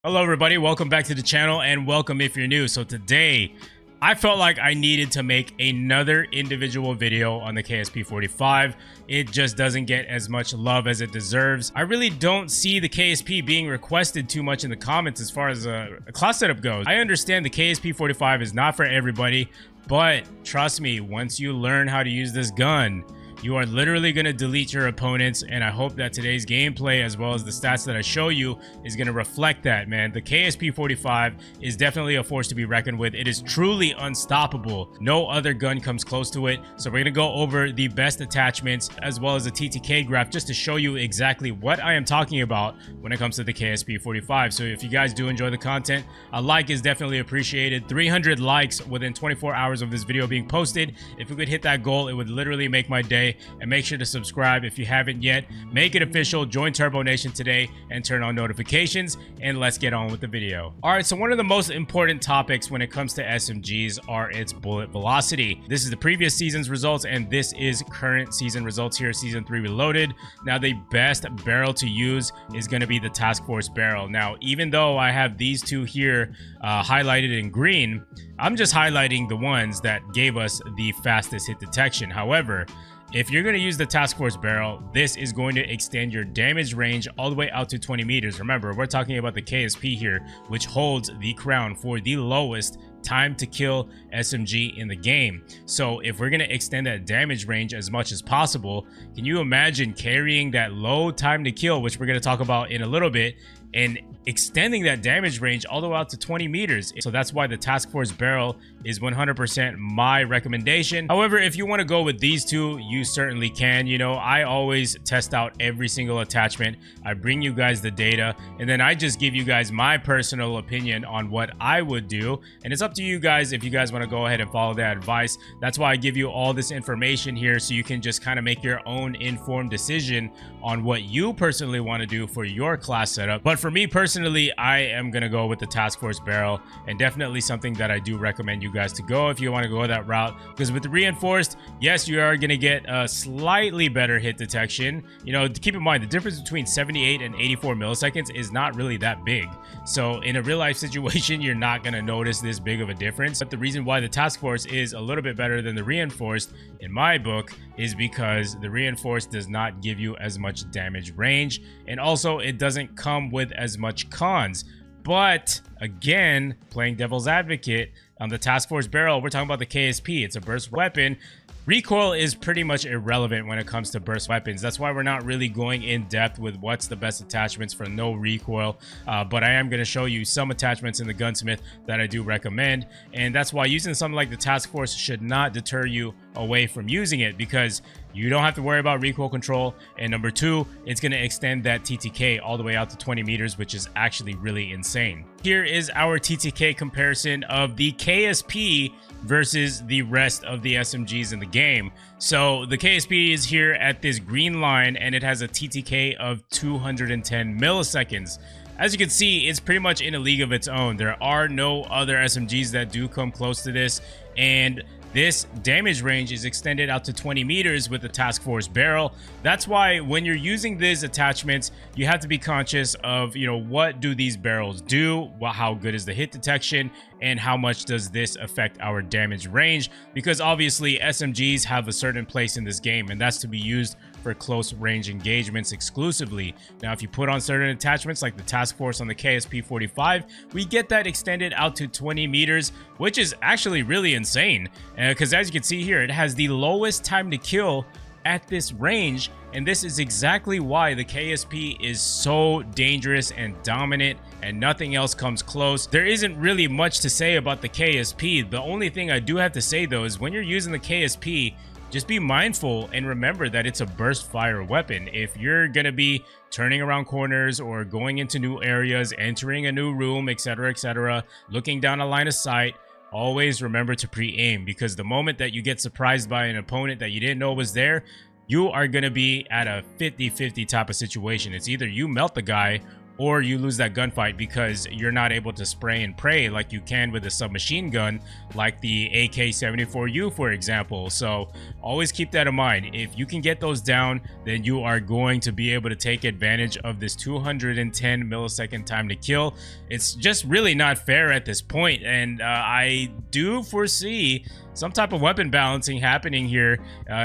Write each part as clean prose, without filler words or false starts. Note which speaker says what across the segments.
Speaker 1: Hello everybody, welcome back to the channel and welcome if you're new. So today I felt like I needed to make another individual video on the KSP45. It just doesn't get as much love as it deserves. I really don't see the KSP being requested too much in the comments as far as a class setup goes. I understand the KSP45 is not for everybody, but trust me, once you learn how to use this gun, you are literally going to delete your opponents, and I hope that today's gameplay, as well as the stats that I show you, is going to reflect that, man. The KSP45 is definitely a force to be reckoned with. It is truly unstoppable. No other gun comes close to it. So we're going to go over the best attachments, as well as a TTK graph, just to show you exactly what I am talking about when it comes to the KSP45. So if you guys do enjoy the content, a like is definitely appreciated. 300 likes within 24 hours of this video being posted. If we could hit that goal, it would literally make my day. And make sure to subscribe if you haven't yet. Make it official. Join Turbo Nation today and turn on notifications, and let's get on with the video. All right, so one of the most important topics when it comes to SMGs are its bullet velocity. This is the previous season's results, and this is current season results here, season 3 reloaded. Now the best barrel to use is going to be the Task Force barrel. Now, even though I have these two here highlighted in green, I'm just highlighting the ones that gave us the fastest hit detection. However, if you're going to use the Task Force barrel, this is going to extend your damage range all the way out to 20 meters. Remember, we're talking about the KSP here, which holds the crown for the lowest time to kill SMG in the game. So if we're going to extend that damage range as much as possible, can you imagine carrying that low time to kill, which we're going to talk about in a little bit, and extending that damage range all the way out to 20 meters. So that's why the Task Force barrel is 100% my recommendation. However, if you want to go with these two, you certainly can. You know, I always test out every single attachment. I bring you guys the data, and then I just give you guys my personal opinion on what I would do. And it's up to you guys if you guys want to go ahead and follow that advice. That's why I give you all this information here, so you can just kind of make your own informed decision on what you personally want to do for your class setup. But for me personally, I am going to go with the Task Force barrel, and definitely something that I do recommend you guys to go if you want to go that route, because with the reinforced, yes, you are going to get a slightly better hit detection. You know, keep in mind the difference between 78 and 84 milliseconds is not really that big. So in a real life situation, you're not going to notice this big of a difference. But the reason why the Task Force is a little bit better than the reinforced in my book is because the reinforced does not give you as much damage range, and also it doesn't come with as much cons. But again, playing devil's advocate, on the Task Force barrel, we're talking about the KSP. It's a burst weapon. Recoil is pretty much irrelevant when it comes to burst weapons. That's why we're not really going in depth with what's the best attachments for no recoil. But I am going to show you some attachments in the gunsmith that I do recommend. And that's why using something like the Task Force should not deter you away from using it, because you don't have to worry about recoil control. And number two, it's going to extend that TTK all the way out to 20 meters, which is actually really insane. Here is our TTK comparison of the KSP versus the rest of the SMGs in the game. So the KSP is here at this green line, and it has a TTK of 210 milliseconds. As you can see, it's pretty much in a league of its own. There are no other SMGs that do come close to this, and this damage range is extended out to 20 meters with the Task Force barrel. That's why when you're using these attachments, you have to be conscious of, you know, what do these barrels do? Well, how good is the hit detection? And how much does this affect our damage range? Because obviously SMGs have a certain place in this game, and that's to be used for close range engagements exclusively. Now, if you put on certain attachments like the Task Force on the KSP45, we get that extended out to 20 meters, which is actually really insane. Because as you can see here, it has the lowest time to kill at this range, and this is exactly why the KSP is so dangerous and dominant, and nothing else comes close. There isn't really much to say about the KSP. The only thing I do have to say though is when you're using the KSP, just be mindful and remember that it's a burst fire weapon. If you're gonna be turning around corners or going into new areas, entering a new room, etc., looking down a line of sight, always remember to pre-aim, because the moment that you get surprised by an opponent that you didn't know was there, you are going to be at a 50-50 type of situation. It's either you melt the guy or you lose that gunfight because you're not able to spray and pray like you can with a submachine gun like the Ak74u, for example. So always keep that in mind. If you can get those down, then you are going to be able to take advantage of this 210 millisecond time to kill. It's just really not fair at this point, and I do foresee some type of weapon balancing happening here,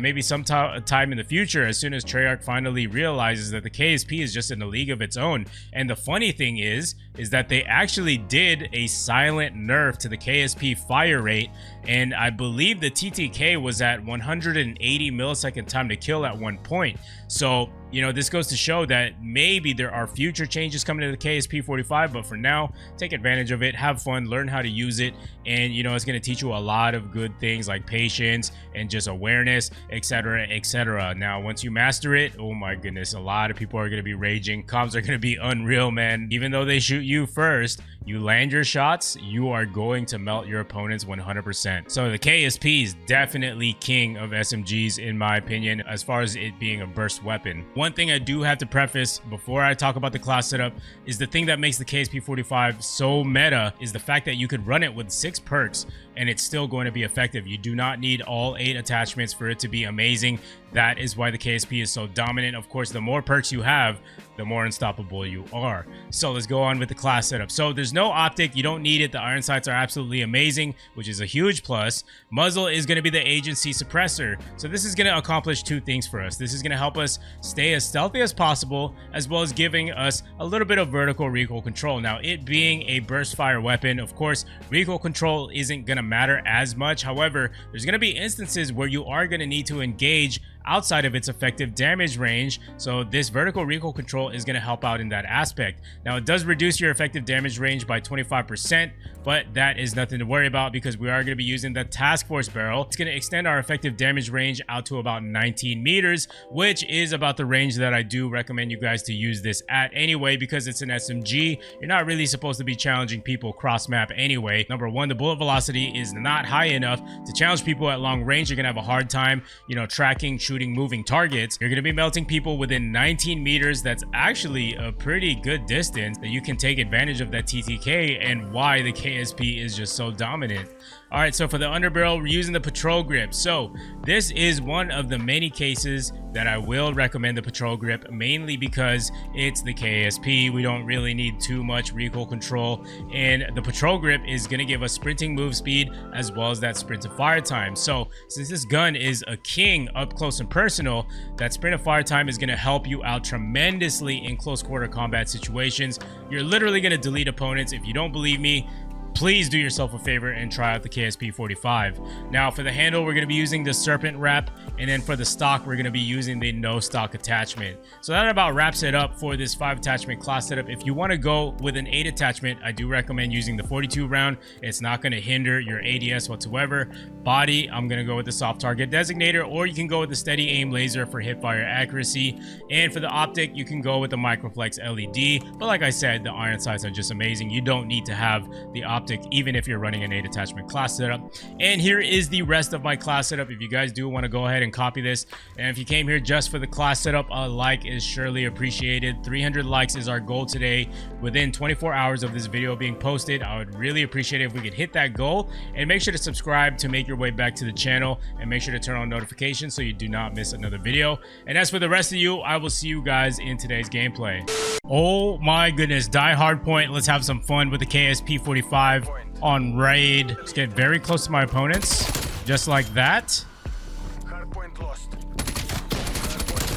Speaker 1: maybe some time in the future, as soon as Treyarch finally realizes that the KSP is just in a league of its own. And the funny thing is that they actually did a silent nerf to the KSP fire rate, and I believe the TTK was at 180 millisecond time to kill at one point. So, you know, this goes to show that maybe there are future changes coming to the KSP 45, but for now, take advantage of it, have fun, learn how to use it, and, you know, it's going to teach you a lot of good things like patience and just awareness, etc., etc. Now, once you master it, oh my goodness, a lot of people are going to be raging. Comms are going to be unreal, man. Even though they shoot you first, you land your shots, you are going to melt your opponents 100%. So the KSP is definitely king of SMGs, in my opinion, as far as it being a burst weapon. One thing I do have to preface before I talk about the class setup is the thing that makes the KSP 45 so meta is the fact that you could run it with 6 perks and it's still going to be effective. You do not need all 8 attachments for it to be amazing. That is why the KSP is so dominant. Of course, the more perks you have, the more unstoppable you are. So let's go on with the class setup. So there's no optic. You don't need it. The iron sights are absolutely amazing, which is a huge plus. Muzzle is going to be the agency suppressor. So this is going to accomplish 2 things for us. This is going to help us stay as stealthy as possible, as well as giving us a little bit of vertical recoil control. Now, it being a burst fire weapon, of course, recoil control isn't going to matter as much. However, there's going to be instances where you are going to need to engage outside of its effective damage range, so this vertical recoil control is going to help out in that aspect. Now, it does reduce your effective damage range by 25%, but that is nothing to worry about because we are going to be using the task force barrel. It's going to extend our effective damage range out to about 19 meters, which is about the range that I do recommend you guys to use this at anyway, because it's an SMG. You're not really supposed to be challenging people cross map anyway. Number one, the bullet velocity is not high enough to challenge people at long range. You're going to have a hard time, you know, tracking, shooting moving targets. You're going to be melting people within 19 meters. That's actually a pretty good distance that you can take advantage of that TTK, and why the KSP is just so dominant. All right, so for the underbarrel, we're using the patrol grip. So this is one of the many cases that I will recommend the patrol grip, mainly because it's the KSP. We don't really need too much recoil control, and the patrol grip is going to give us sprinting move speed as well as that sprint to fire time. So since this gun is a king up close and personal, that sprint to fire time is going to help you out tremendously in close quarter combat situations. You're literally going to delete opponents. If you don't believe me, please do yourself a favor and try out the KSP 45. Now, for the handle, we're going to be using the serpent wrap, and then for the stock, we're going to be using the no stock attachment. So that about wraps it up for this 5 attachment class setup. If you want to go with an 8 attachment, I do recommend using the 42 round. It's not going to hinder your ADS whatsoever. Body, I'm going to go with the soft target designator, or you can go with the steady aim laser for hip fire accuracy. And for the optic, you can go with the microflex LED. But like I said, the iron sights are just amazing. You don't need to have the optic even if you're running an 8 attachment class setup. And here is the rest of my class setup. If you guys do want to go ahead and copy this, and if you came here just for the class setup, a like is surely appreciated. 300 likes is our goal today. Within 24 hours of this video being posted, I would really appreciate it if we could hit that goal. And make sure to subscribe to make your way back to the channel, and make sure to turn on notifications so you do not miss another video. And as for the rest of you, I will see you guys in today's gameplay. Oh my goodness, die hard point. Let's have some fun with the KSP 45 on raid. Let's get very close to my opponents, just like that.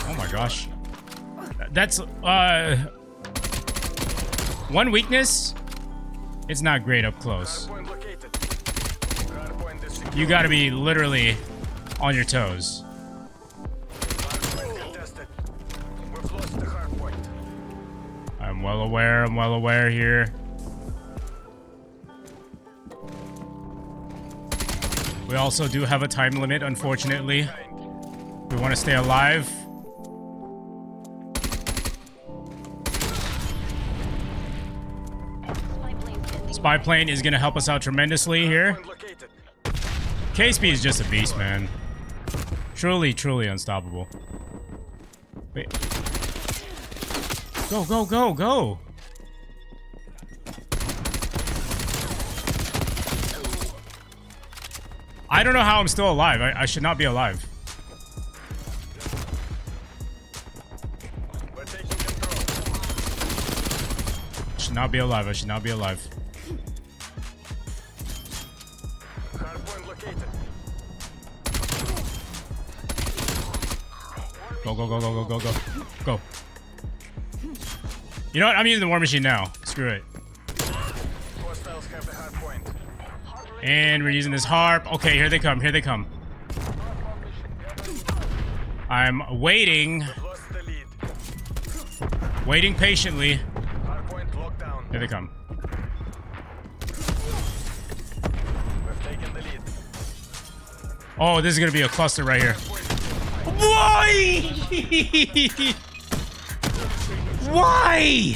Speaker 1: Oh my gosh, that's one weakness. It's not great up close. You got to be literally on your toes. I'm well aware here. We also do have a time limit, unfortunately. We want to stay alive. Spy plane is going to help us out tremendously here. KSP is just a beast, man. Truly, truly unstoppable. Wait. Go, go, go, go. I don't know how I'm still alive. I should not be alive.
Speaker 2: We're taking control.
Speaker 1: Should not be alive. I should not be alive.
Speaker 2: Hardpoint located.
Speaker 1: Go, go, go, go, go, go, go. Go. You know what? I'm using the war machine now. Screw it.
Speaker 2: Hostiles have the hardpoint.
Speaker 1: And we're using this harp. Okay, here they come. Here they come. I'm waiting.
Speaker 2: Lost the lead.
Speaker 1: Waiting patiently.
Speaker 2: Hardpoint locked down.
Speaker 1: Here they come.
Speaker 2: We've taken the lead.
Speaker 1: Oh, this is going to be a cluster right here. Why? Why?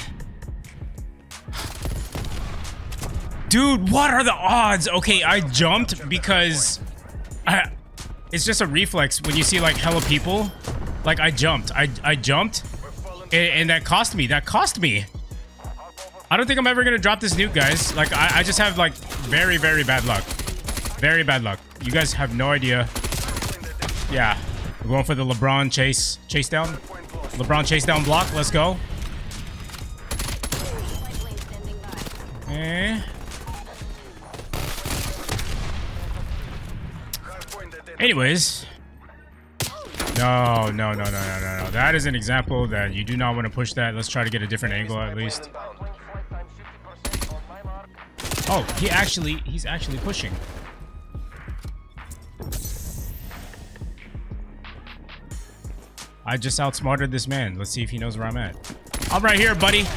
Speaker 1: Dude, what are the odds? Okay, I jumped because it's just a reflex when you see like hella people. Like I jumped. I jumped and that cost me. That cost me. I don't think I'm ever gonna drop this nuke, guys. Like I just have like very, very bad luck. Very bad luck. You guys have no idea. Yeah. We're going for the LeBron chase down. LeBron chase down block. Let's go. Okay. Anyways. No. That is an example that you do not want to push that. Let's try to get a different angle at least. Oh, he's actually pushing. I just outsmarted this man. Let's see if he knows where I'm at. I'm right here, buddy.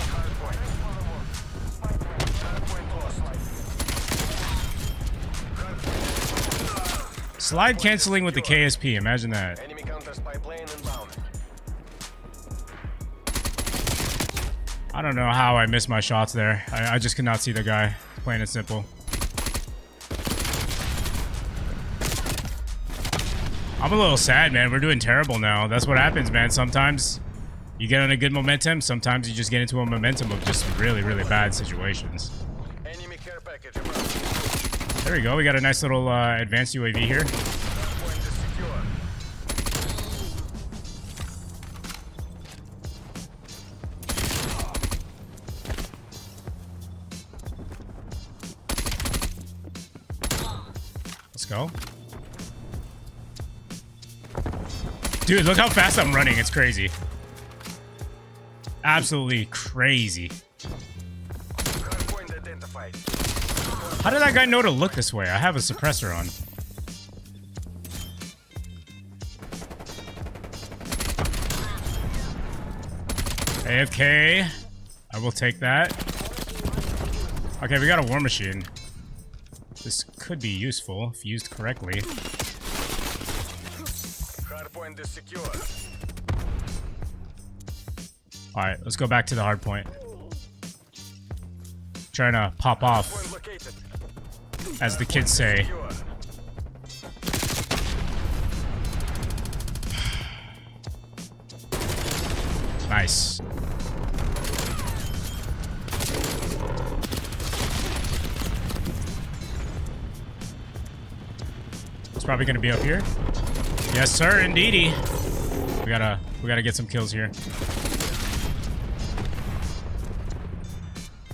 Speaker 1: Slide canceling with the KSP. Imagine that.
Speaker 2: Enemy counter spy plane inbound.
Speaker 1: I don't know how I missed my shots there. I just could not see the guy. Plain and simple. I'm a little sad, man. We're doing terrible now. That's what happens, man. Sometimes you get on a good momentum. Sometimes you just get into a momentum of just really, really bad situations.
Speaker 2: Enemy care package.
Speaker 1: There we go. We got a nice little advanced UAV here.
Speaker 2: Hardpoint is secure.
Speaker 1: Let's go. Dude, look how fast I'm running. It's crazy. Absolutely crazy.
Speaker 2: Hardpoint identified.
Speaker 1: How did that guy know to look this way? I have a suppressor on. AFK. I will take that. Okay, we got a war machine. This could be useful if used correctly.
Speaker 2: Hardpoint is secure.
Speaker 1: Alright, let's go back to the hard point. Trying to pop off,
Speaker 2: Hardpoint located.
Speaker 1: as the kids say.
Speaker 2: Secure.
Speaker 1: Nice. It's probably gonna be up here. Yes, sir, indeedy. We gotta get some kills here.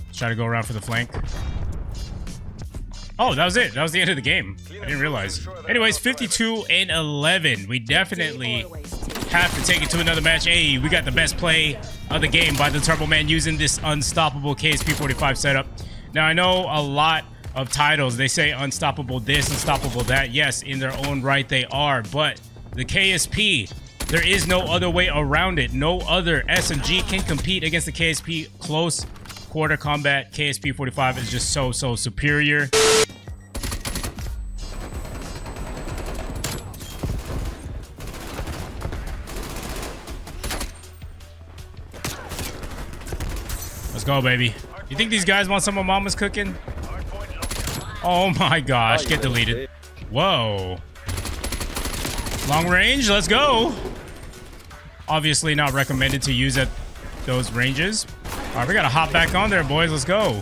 Speaker 1: Let's try to go around for the flank. Oh, that was it. That was the end of the game. I didn't realize. Anyways, 52-11. We definitely have to take it to another match. Hey, we got the best play of the game by the Turboman using this unstoppable KSP 45 setup. Now, I know a lot of titles, they say unstoppable this, unstoppable that. Yes, in their own right they are, but the KSP, there is no other way around it. No other SMG can compete against the KSP. Close quarter combat KSP 45 is just so superior. Let's go, baby. You think these guys want some of mama's cooking? Oh my gosh, get deleted. Whoa. Long range, let's go. Obviously not recommended to use at those ranges. All right, we gotta hop back on there, boys. Let's go.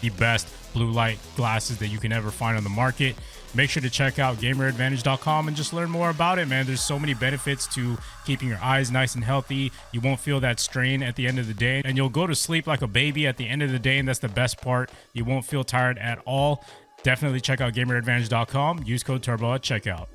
Speaker 1: the best blue light glasses that you can ever find on the market. Make sure to check out gameradvantage.com and just learn more about it, man. There's so many benefits to keeping your eyes nice and healthy. You won't feel that strain at the end of the day, and you'll go to sleep like a baby at the end of the day, and that's the best part. You won't feel tired at all. Definitely check out gameradvantage.com. Use code TURBO at checkout.